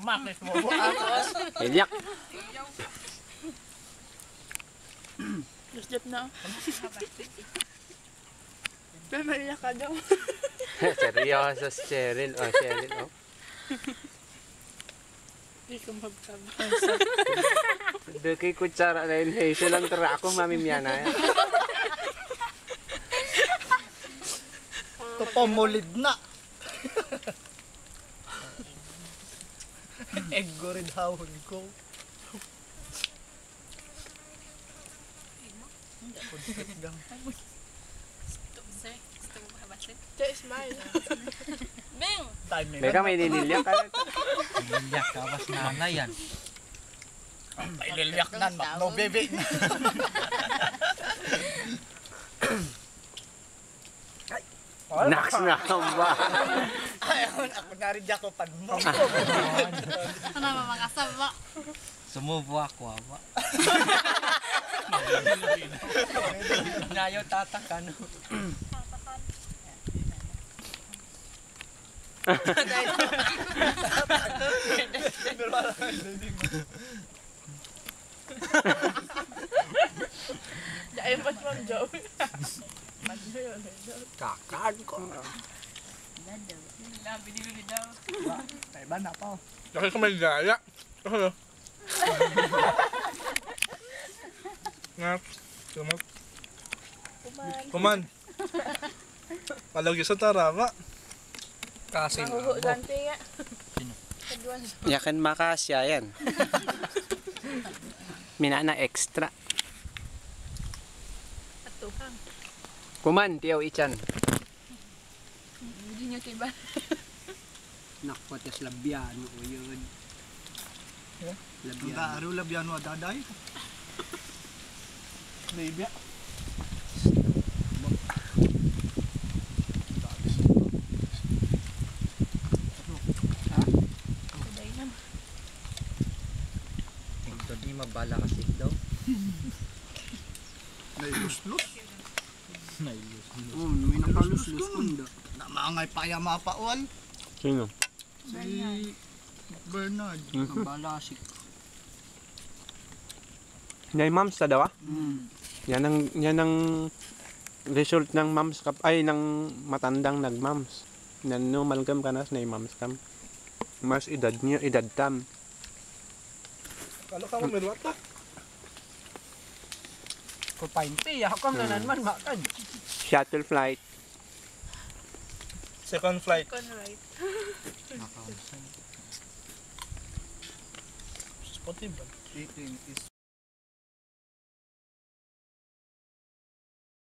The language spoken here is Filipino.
Makis mo bukas. Ilyak. Just na. Pero maliyak ka daw. Seryoso si Cheryl. Oh, Cheryl, oh. Hindi ko magkaba. Doon kay kutsara na yun. Hazel lang tara ako, mamimyana yan. Ito pamulid na. Eggo rin hawon ko. Cek, smile. Bing! Beka, may nililyak ka. Nilyak ka, mas nanay yan. Paililyak na, no baby. Naks na ba? Ayun, ako naridyak ko pag mo. Ano mamakasama? Sumubo ako, ama. Nayo tatakan. Dahil mas mong joke. Kakaan ko. Binibili daw. Ay ba na pa? Kasi ka may gaya. Ano? Ngap. Sumat. Kuman. Palagi sa tarama. Kasi Mahuhu ganti nga. Sino? Kaduan. Yakan makasya yan. Minana extra. Atuhang. Kuman, tiyaw ichan. Hindi nyo tiba. Nakpatas labyano o yun. Ang kaaro labiano adaday. Baby. Kaday na. ito di mabala kasi daw. Nailuslus. Nailus. May nakaluslus kunda. Namangay pa ya mapaol. Sino? Si Bernard. Mabala kasi. Ngay mams na daw ah? Yan ang result ng mams kap ay ng matandang nagmams. Nano malgam ka na na mams kam. Mas edad niya, edad tam. Kalo ka mo meron ta. Kupainti, ako kang nanan man makan. Shuttle flight. Second flight. Conrad. Spotty ba? Eating is